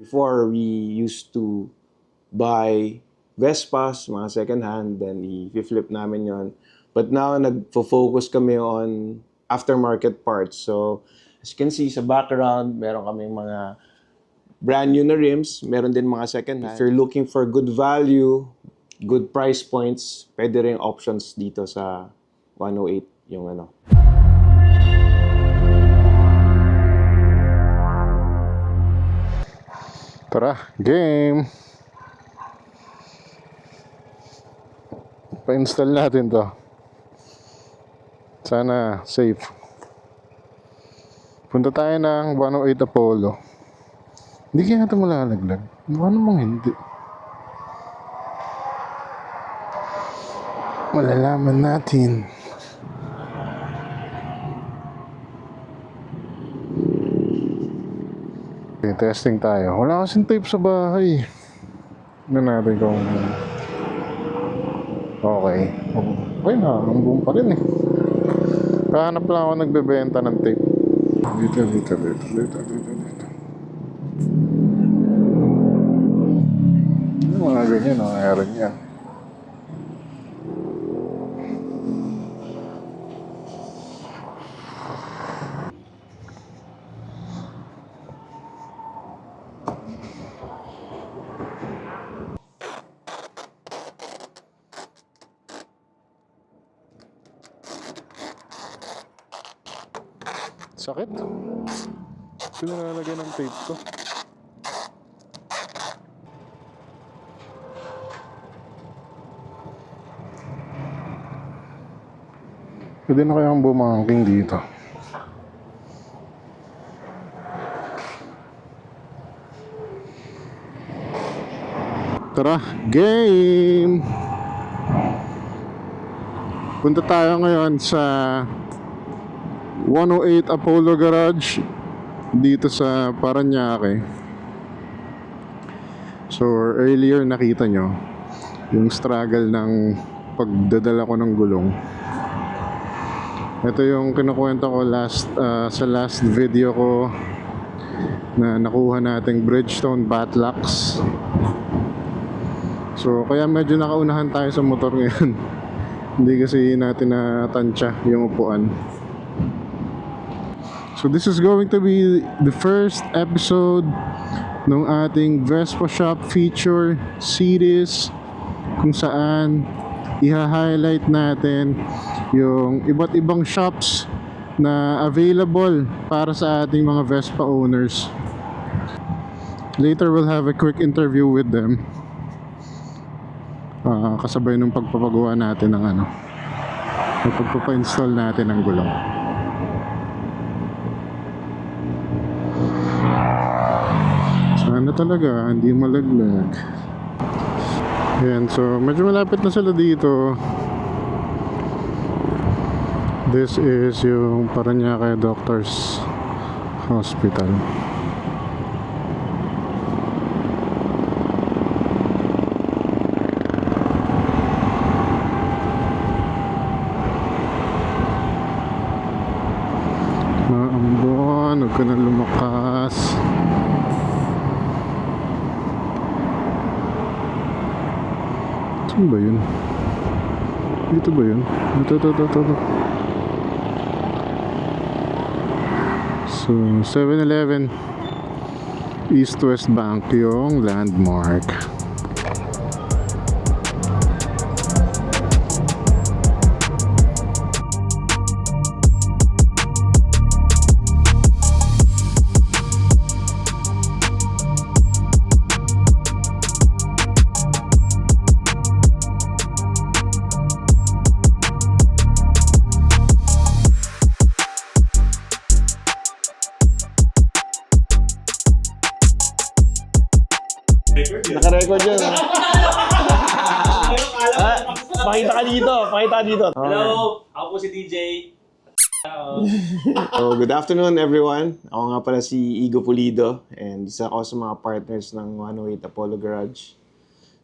Before, we used to buy Vespas, mga second hand, then i-flip namin yon. But now, nagfo-focus kami on aftermarket parts. So, as you can see sa background, meron kami mga brand new na rims, meron din mga second hand. If you're looking for good value, good price points, pwede rin options dito sa 108 yung ano. Tara, game! Pa-install natin to. Sana safe. Punta tayo ng 108 Apollo. Hindi kaya ito malalaglag. Ano namang hindi? Malalaman natin. Okay, testing tayo. Wala kasing tape sa bahay. Tignan natin kung okay. Okay na, ang boom pa rin eh. Kahanap lang ako nagbebenta ng tape. Dito. Mga ganyan, meron yan. Sakit. Pinalalagyan ng tape ko. Pwede na kayang bumangking dito. Tara, game! Punta tayo ngayon sa 108 Apollo Garage dito sa Parañaque. So earlier nakita nyo yung struggle ng pagdadala ko ng gulong. Ito yung kinukwento ko sa last video ko na nakuha nating Bridgestone Batlux. So kaya medyo nakaunahan tayo sa motor ngayon. Hindi kasi natin natansya yung upuan. So this is going to be the first episode ng ating Vespa Shop feature series kung saan i-highlight natin yung iba't ibang shops na available para sa ating mga Vespa owners. Later we'll have a quick interview with them. Kasabay nung pagpapagawa natin ng pagpapa-install natin ng gulong. Sana talaga hindi malaglag. Ayan, so medyo malapit na sila dito. This is yung Parañaque Doctors Hospital. Maambon, huwag ka na lumakas. Saan ba yun? Dito ba yun? Ito. So, 7-Eleven East-West Bank yung landmark. Naka-record yun. Pakita ka dito. Hello, ako po si DJ. So, good afternoon everyone. Ako nga pala si Igo Pulido and isa ako sa mga partners ng 108 Apollo Garage.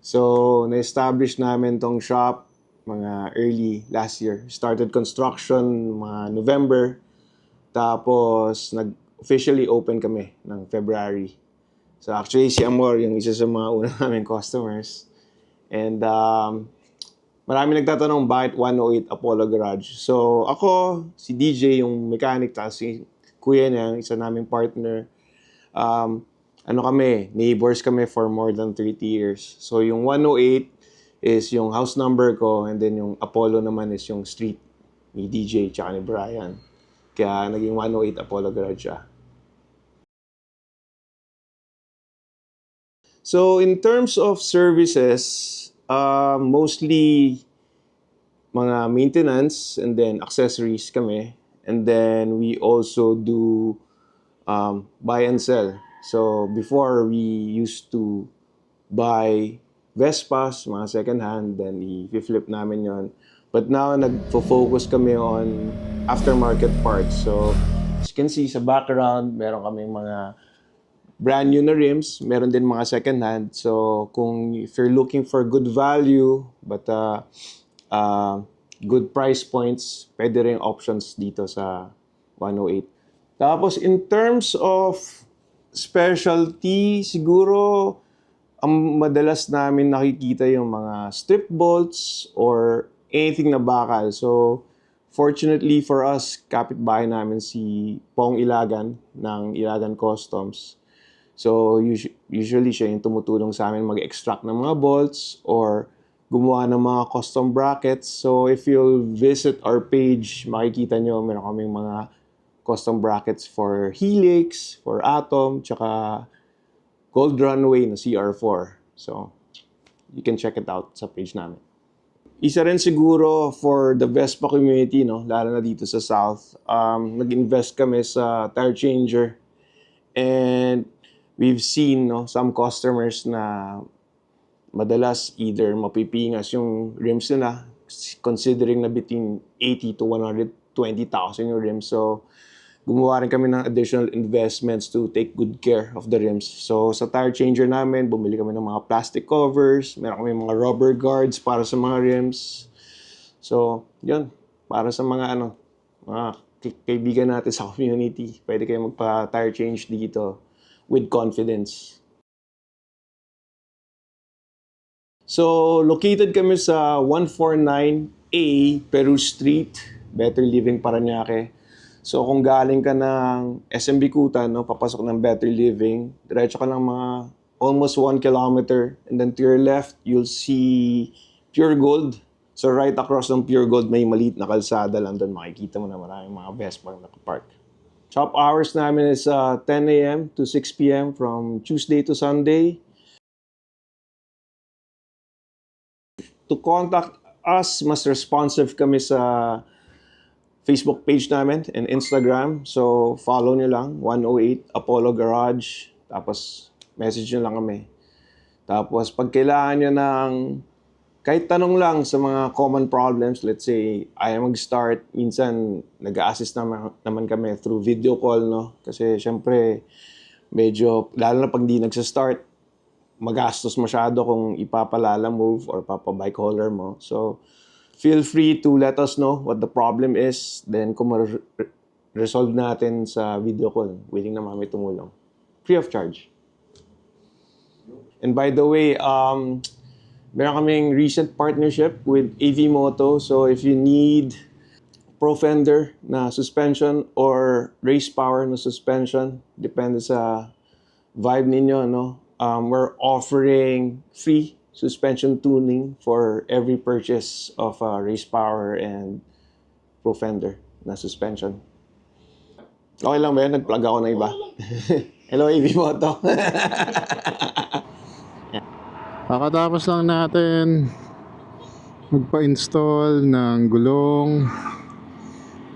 So, na-establish namin tong shop mga early last year. Started construction mga November. Tapos, nag-officially open kami ng February. So actually si Amor yung isa sa mga unang naming customers. And marami nagtatanong bakit 108 Apollo Garage. So ako, si DJ yung mechanic, tapos si kuya niya, yung isa naming partner. Ano kami, neighbors kami for more than 30 years. So yung 108 is yung house number ko, and then yung Apollo naman is yung street ni DJ tsaka ni Brian. Kaya naging 108 Apollo Garage siya. So in terms of services, mostly mga maintenance and then accessories kami. And then we also do buy and sell. So before we used to buy Vespas, mga second hand, then i-flip namin yon. But now nagfo-focus kami on aftermarket parts. So as you can see sa background, meron kaming mga brand new na rims, meron din mga second hand. So kung if you're looking for good value but good price points, pwede rin options dito sa 108. Tapos in terms of specialty, siguro ang madalas namin nakikita yung mga strip bolts or anything na bakal. So fortunately for us, kapitbahay namin si Pong Ilagan ng Ilagan Customs. So usually siya yung tumutulong sa amin mag-extract ng mga bolts or gumawa ng mga custom brackets. So if you'll visit our page, makikita nyo meron kaming mga custom brackets for Helix, for Atom, tsaka Gold Runway na CR4. So you can check it out sa page namin. Isa rin siguro for the Vespa community, no, lalo na dito sa South, nag-invest kami sa tire changer. And we've seen, no, some customers na madalas either mapipingas yung rims nila, considering na between 80 to 120,000 yung rims. So gumawa rin kami ng additional investments to take good care of the rims. So sa tire changer namin, bumili kami ng mga plastic covers, meron kami mga rubber guards para sa mga rims. So yun, para sa mga mga kaibigan natin sa community, pwede kayo magpa-tire change dito with confidence. So located kami sa 149A Peru Street, Better Living, Parañaque. So kung galing ka ng SM Bicutan, no, papasok ng Better Living, diretso ka ng mga almost 1 kilometer, and then to your left, you'll see Pure Gold. So right across ng Pure Gold, may maliit na kalsada lang doon. Makikita mo na maraming mga Vespa na nakapark. Shop hours namin is 10 a.m. to 6 p.m. from Tuesday to Sunday. To contact us, mas responsive kami sa Facebook page namin and Instagram. So, follow nyo lang, 108 Apollo Garage. Tapos, message nyo lang kami. Tapos, pag kailangan nyo ng kahit tanong lang sa mga common problems, let's say, ayaw mag-start, minsan, nag-a-assist naman kami through video call, no? Kasi, syempre, medyo, lalo na pag di nagsa-start, magastos masyado kung ipapalala move or papabike hauler mo. So, feel free to let us know what the problem is. Then, kung resolve natin sa video call, willing na kami tumulong. Free of charge. And by the way, meron kaming recent partnership with AV Moto. So, if you need Pro Fender na suspension or race power na suspension, depende sa vibe ninyo, no? We're offering free suspension tuning for every purchase of race power and Pro Fender na suspension. Okay lang ba yan? Nag-plug ako ng iba. Hello, AV Moto. Kakatapos lang natin magpa-install ng gulong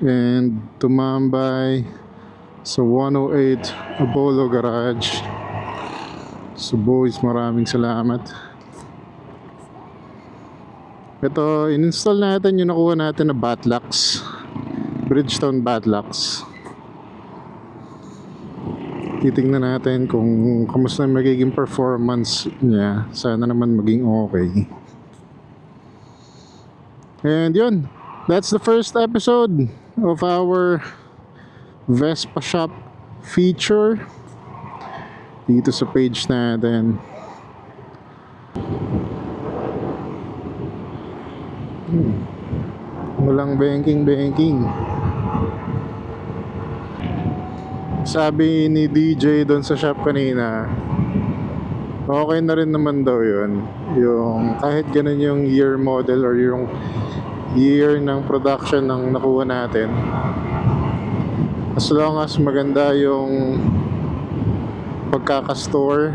and tumambay sa 108 Apollo Garage. So boys, maraming salamat. Ito, in-install natin yung nakuha natin na Batlux, Bridgestone Batlux. Titingnan natin kung kamusta yung magiging performance niya. Sana naman maging okay. And yun, that's the first episode of our Vespa Shop feature. dito sa page natin. Walang banking. Sabi ni DJ doon sa shop kanina, okay na rin naman daw yun. Yung kahit ganun yung year model or yung year ng production ng nakuha natin. As long as maganda yung pagkakastore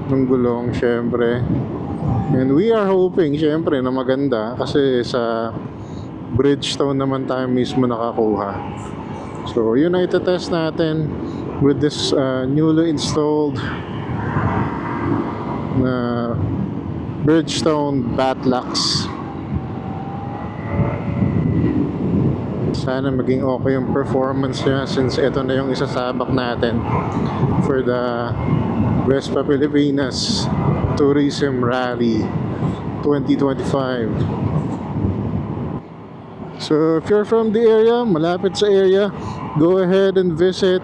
ng gulong, syempre. And we are hoping, syempre, na maganda kasi sa Bridgestone naman tayo mismo nakakuha. So, yun ang itetest natin with this newly installed na Bridgestone Batlux. Sana maging okay yung performance niya since ito na yung isasabak natin for the Vespa Pilipinas Tourism Rally 2025. So if you're from the area, malapit sa area, go ahead and visit.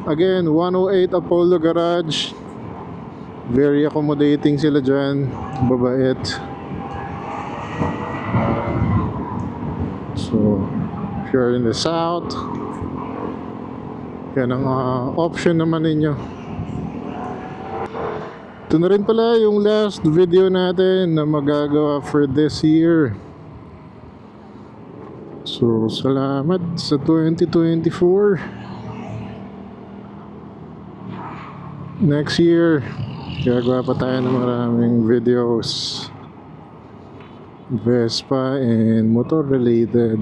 Again, 108 Apollo Garage. Very accommodating sila dyan. Babait. So if you're in the south, yan ang option naman ninyo. Ito na rin pala yung last video natin na magagawa for this year. So, salamat sa 2024. Next year, gagawa pa tayo ng maraming videos. Vespa and motor related.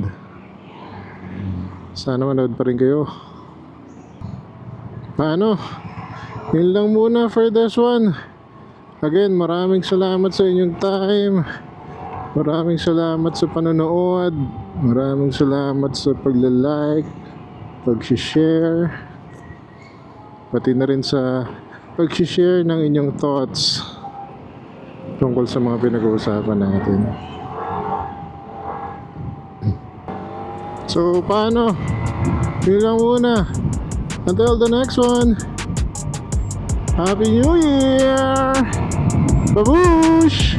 Sana manood pa rin kayo. Paano? Yun lang muna for this one. Again, maraming salamat sa inyong time. Maraming salamat sa panonood. Maraming salamat sa pagla-like, pag-share, pati na rin sa pag-share ng inyong thoughts tungkol sa mga pinag-uusapan natin. So, paano? Yun lang muna. Until the next one. Happy New Year! Babush!